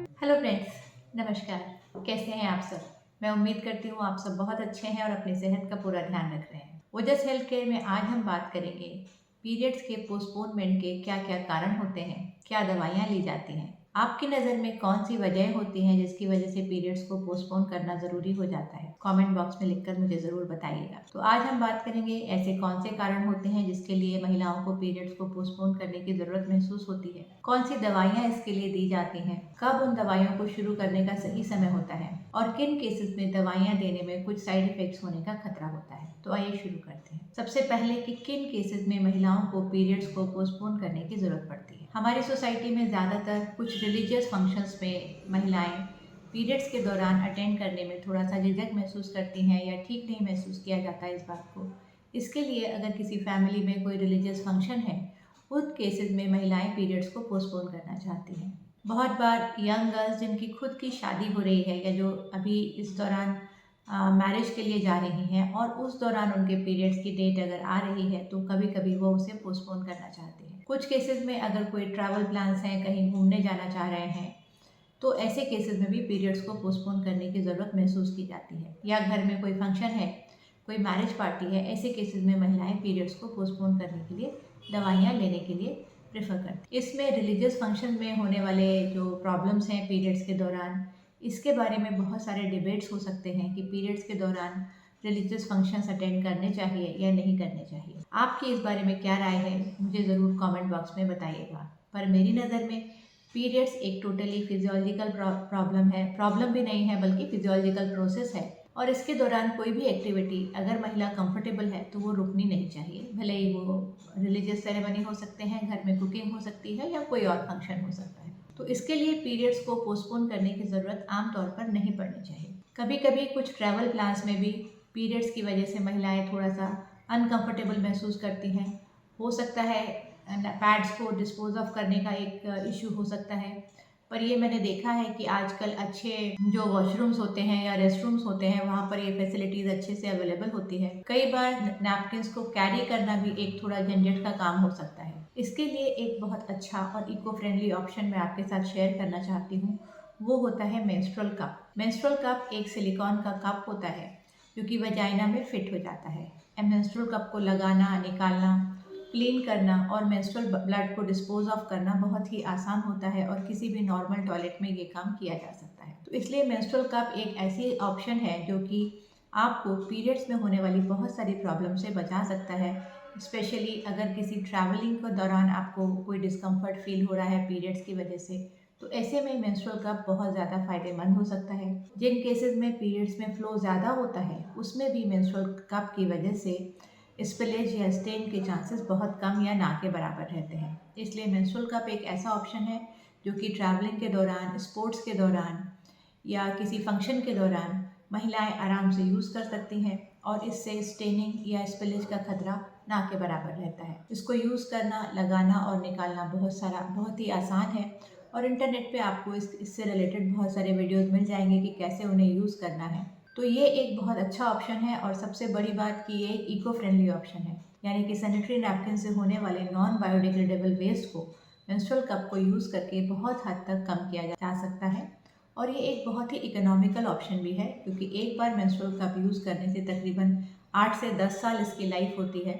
Hello friends, नमस्कार। कैसे हैं आप सब? मैं उम्मीद करती हूँ आप सब बहुत अच्छे हैं और अपनी सेहत का पूरा ध्यान रख रहे हैं। ओजस हेल्थ केयर में आज हम बात करेंगे पीरियड्स के पोस्टपोनमेंट के क्या क्या कारण होते हैं, क्या दवाइयाँ ली जाती हैं। आपकी नज़र में कौन सी वजह होती हैं जिसकी वजह से पीरियड्स को पोस्टपोन करना ज़रूरी हो जाता है? कमेंट बॉक्स में लिखकर मुझे ज़रूर बताइएगा। तो आज हम बात करेंगे ऐसे कौन से कारण होते हैं जिसके लिए महिलाओं को पीरियड्स को पोस्टपोन करने की ज़रूरत महसूस होती है, कौन सी दवाइयाँ इसके लिए दी जाती हैं, कब उन दवाइयों को शुरू करने का सही समय होता है और किन केसेस में दवाइयाँ देने में कुछ साइड इफेक्ट्स होने का खतरा होता है। तो आइए शुरू करते हैं। सबसे पहले कि किन केसेस में महिलाओं को पीरियड्स को पोस्टपोन करने की ज़रूरत पड़ती है। हमारी सोसाइटी में ज़्यादातर कुछ रिलीजियस फंक्शंस में महिलाएं पीरियड्स के दौरान अटेंड करने में थोड़ा सा झिझक महसूस करती हैं या ठीक नहीं महसूस किया जाता है इस बात को। इसके लिए अगर किसी फैमिली में कोई रिलीजियस फंक्शन है, उन केसेस में महिलाएं पीरियड्स को पोस्टपोन करना चाहती हैं। बहुत बार यंग गर्ल्स जिनकी खुद की शादी हो रही है या जो अभी इस दौरान मैरिज के लिए जा रही हैं और उस दौरान उनके पीरियड्स की डेट अगर आ रही है तो कभी कभी वो उसे पोस्टपोन करना चाहती हैं। कुछ केसेस में अगर कोई ट्रैवल प्लान्स हैं, कहीं घूमने जाना चाह रहे हैं, तो ऐसे केसेस में भी पीरियड्स को पोस्टपोन करने की ज़रूरत महसूस की जाती है। या घर में कोई फंक्शन है, कोई मैरिज पार्टी है, ऐसे केसेस में महिलाएं पीरियड्स को पोस्टपोन करने के लिए दवाइयाँ लेने के लिए प्रेफर करती हैं। इसमें रिलीजियस फंक्शन में होने वाले जो प्रॉब्लम्स हैं पीरियड्स के दौरान, इसके बारे में बहुत सारे डिबेट्स हो सकते हैं कि पीरियड्स के दौरान रिलीजियस फंक्शंस अटेंड करने चाहिए या नहीं करने चाहिए। आपकी इस बारे में क्या राय है, मुझे ज़रूर कमेंट बॉक्स में बताइएगा। पर मेरी नज़र में पीरियड्स एक टोटली फिजियोलॉजिकल प्रॉब्लम भी नहीं है बल्कि फिजियोलॉजिकल प्रोसेस है और इसके दौरान कोई भी एक्टिविटी अगर महिला कंफर्टेबल है तो वो रुकनी नहीं चाहिए। भले ही वो रिलीजियस सेरेमनी हो सकते हैं, घर में कुकिंग हो सकती है या कोई और फंक्शन हो सकता है। तो इसके लिए पीरियड्स को पोस्टपोन करने की ज़रूरत आमतौर पर नहीं पड़नी चाहिए। कभी कभी कुछ ट्रैवल प्लान्स में भी पीरियड्स की वजह से महिलाएं थोड़ा सा अनकंफर्टेबल महसूस करती हैं। हो सकता है पैड्स को डिस्पोज ऑफ करने का एक इशू हो सकता है। पर ये मैंने देखा है कि आजकल अच्छे जो वॉशरूम्स होते हैं या रेस्टरूम्स होते हैं वहाँ पर ये फैसिलिटीज़ अच्छे से अवेलेबल होती है। कई बार नैपकिन्स को कैरी करना भी एक थोड़ा झंझट का काम हो सकता है। इसके लिए एक बहुत अच्छा और इको फ्रेंडली ऑप्शन मैं आपके साथ शेयर करना चाहती हूँ। वो होता है मेंस्ट्रुअल कप। मेंस्ट्रुअल कप एक सिलिकॉन का कप होता है जो कि वजाइना में फिट हो जाता है। मेंस्ट्रुअल कप को लगाना, निकालना, क्लीन करना और मेंस्ट्रुअल ब्लड को डिस्पोज ऑफ करना बहुत ही आसान होता है और किसी भी नॉर्मल टॉयलेट में ये काम किया जा सकता है। तो इसलिए मेंस्ट्रुअल कप एक ऐसी ऑप्शन है जो कि आपको पीरियड्स में होने वाली बहुत सारी प्रॉब्लम से बचा सकता है। स्पेशली अगर किसी ट्रैवलिंग के दौरान आपको कोई डिस्कम्फर्ट फील हो रहा है पीरियड्स की वजह से, तो ऐसे में मेंस्ट्रुअल कप बहुत ज़्यादा फायदेमंद हो सकता है। जिन केसेस में पीरियड्स में फ्लो ज़्यादा होता है उसमें भी मेंस्ट्रुअल कप की वजह से स्पिलेज या स्टेन के चांसेस बहुत कम या ना के बराबर रहते हैं। इसलिए मेंस्ट्रुअल कप एक ऐसा ऑप्शन है जो कि ट्रैवलिंग के दौरान, स्पोर्ट्स के दौरान या किसी फंक्शन के दौरान महिलाएं आराम से यूज़ कर सकती हैं और इससे स्टेनिंग या स्पिलेज का खतरा ना के बराबर रहता है। इसको यूज़ करना, लगाना और निकालना बहुत ही आसान है और इंटरनेट पे आपको इससे रिलेटेड बहुत सारे वीडियोज़ मिल जाएंगे कि कैसे उन्हें यूज़ करना है। तो ये एक बहुत अच्छा ऑप्शन है और सबसे बड़ी बात कि ये एक इको फ्रेंडली ऑप्शन है, यानी कि सैनिटरी नैपकिन से होने वाले नॉन बायोडिग्रेडेबल वेस्ट को मेंस्ट्रुअल कप को यूज़ करके बहुत हद तक कम किया जा सकता है। और ये एक बहुत ही इकोनॉमिकल ऑप्शन भी है क्योंकि एक बार मेंस्ट्रुअल कप यूज़ करने से तकरीबन 8 से 10 साल इसकी लाइफ होती है।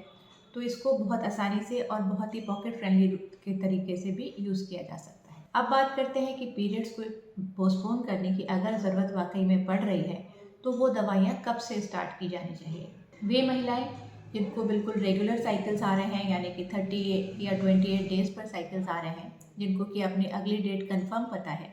तो इसको बहुत आसानी से और बहुत ही पॉकेट फ्रेंडली के तरीके से भी यूज़ किया जा सकता है। अब बात करते हैं कि पीरियड्स को पोस्टपोन करने की अगर ज़रूरत वाकई में पड़ रही है तो वो दवाइयाँ कब से स्टार्ट की जानी चाहिए। वे महिलाएं जिनको बिल्कुल रेगुलर साइकिल्स आ रहे हैं, यानी कि 30 या 28 डेज़ पर साइकिल्स आ रहे हैं, जिनको कि अपनी अगली डेट कंफर्म पता है,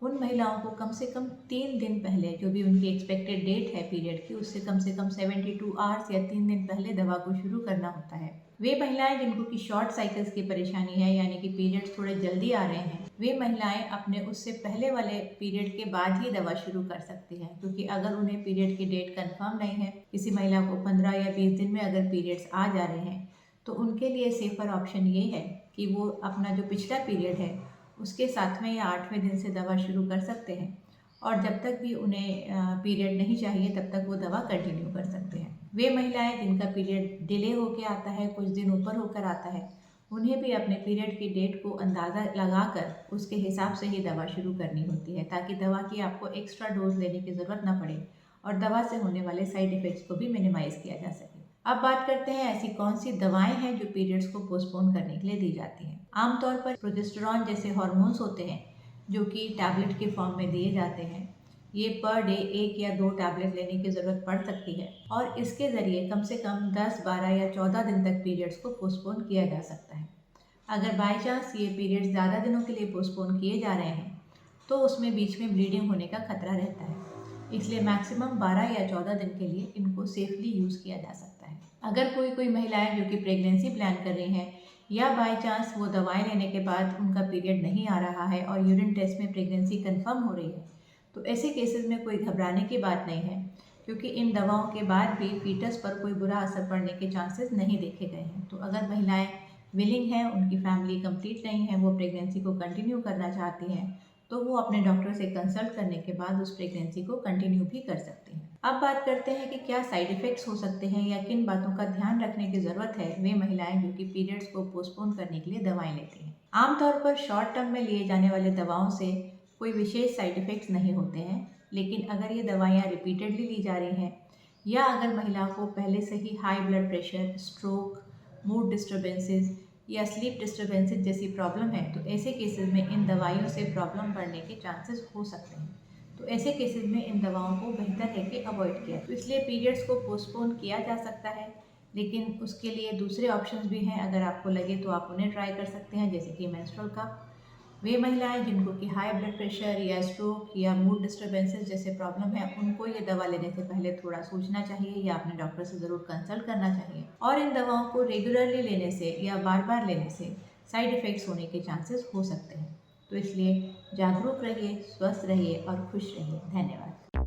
उन महिलाओं को कम से कम 3 दिन पहले, जो भी उनकी एक्सपेक्टेड डेट है पीरियड की, उससे कम से कम 72 आवर्स या 3 दिन पहले दवा को शुरू करना होता है। वे महिलाएं जिनको कि शॉर्ट साइकिल्स की परेशानी है, यानी कि पीरियड्स थोड़े जल्दी आ रहे हैं, वे महिलाएं अपने उससे पहले वाले पीरियड के बाद ही दवा शुरू कर सकती हैं। क्योंकि अगर उन्हें पीरियड की डेट कंफर्म नहीं है, किसी महिला को 15 या 20 दिन में अगर पीरियड्स आ जा रहे हैं, तो उनके लिए सेफ़र ऑप्शन ये है कि वो अपना जो पिछला पीरियड है उसके 7वें या 8वें दिन से दवा शुरू कर सकते हैं और जब तक भी उन्हें पीरियड नहीं चाहिए तब तक वो दवा कंटिन्यू कर सकते हैं। वे महिलाएं जिनका पीरियड डिले होकर आता है, कुछ दिन ऊपर होकर आता है, उन्हें भी अपने पीरियड की डेट को अंदाज़ा लगाकर उसके हिसाब से ही दवा शुरू करनी होती है, ताकि दवा की आपको एक्स्ट्रा डोज लेने की ज़रूरत ना पड़े और दवा से होने वाले साइड इफ़ेक्ट्स को भी मिनिमाइज़ किया जा सके। अब बात करते हैं ऐसी कौन सी दवाएं हैं जो पीरियड्स को पोस्टपोन करने के लिए दी जाती हैं। आमतौर पर प्रोजेस्टेरॉन जैसे हार्मोन्स होते हैं जो कि टैबलेट के फॉर्म में दिए जाते हैं। ये पर डे 1 या 2 टैबलेट लेने की ज़रूरत पड़ सकती है और इसके ज़रिए कम से कम 10, 12 या 14 दिन तक पीरियड्स को पोस्टपोन किया जा सकता है। अगर बाई चांस ये पीरियड्स ज़्यादा दिनों के लिए पोस्टपोन किए जा रहे हैं तो उसमें बीच में ब्लीडिंग होने का खतरा रहता है, इसलिए मैक्सिमम 12 या 14 दिन के लिए इनको सेफली यूज़ किया जा सकता है। अगर कोई महिलाएं जो कि प्रेगनेंसी प्लान कर रही हैं या बाई चांस वो दवाएं लेने के बाद उनका पीरियड नहीं आ रहा है और यूरिन टेस्ट में प्रेगनेंसी कंफर्म हो रही है, तो ऐसे केसेस में कोई घबराने की बात नहीं है, क्योंकि इन दवाओं के बाद भी फीटस पर कोई बुरा असर पड़ने के चांसेस नहीं देखे गए हैं। तो अगर महिलाएं विलिंग हैं, उनकी फैमिली कंप्लीट नहीं है, वो प्रेगनेंसी को कंटिन्यू करना चाहती हैं, तो वो अपने डॉक्टर से कंसल्ट करने के बाद उस प्रेगनेंसी को कंटिन्यू भी कर सकती हैं। अब बात करते हैं कि क्या साइड इफ़ेक्ट्स हो सकते हैं या किन बातों का ध्यान रखने की ज़रूरत है वे महिलाएं जो कि पीरियड्स को पोस्टपोन करने के लिए दवाएं लेती हैं। आमतौर पर शॉर्ट टर्म में लिए जाने वाले दवाओं से कोई विशेष साइड इफ़ेक्ट्स नहीं होते हैं, लेकिन अगर ये दवाइयाँ रिपीटेडली ली जा रही हैं या अगर महिला को पहले से ही high blood pressure, stroke, mood disturbances या स्लीप डिस्टर्बेंसेस जैसी प्रॉब्लम है, तो ऐसे केसेस में इन दवाइयों से प्रॉब्लम बढ़ने के चांसेस हो सकते हैं। तो ऐसे केसेस में इन दवाओं को बेहतर है कि अवॉइड किया। तो इसलिए पीरियड्स को पोस्टपोन किया जा सकता है, लेकिन उसके लिए दूसरे ऑप्शंस भी हैं। अगर आपको लगे तो आप उन्हें ट्राई कर सकते हैं, जैसे कि मेंस्ट्रुअल कप। वे महिलाएं जिनको कि हाई ब्लड प्रेशर या स्ट्रोक या मूड डिस्टर्बेंसेस जैसे प्रॉब्लम है, उनको ये दवा लेने से पहले थोड़ा सोचना चाहिए या अपने डॉक्टर से ज़रूर कंसल्ट करना चाहिए। और इन दवाओं को रेगुलरली लेने से या बार बार लेने से साइड इफ़ेक्ट्स होने के चांसेस हो सकते हैं। तो इसलिए जागरूक रहिए, स्वस्थ रहिए और खुश रहिए। धन्यवाद।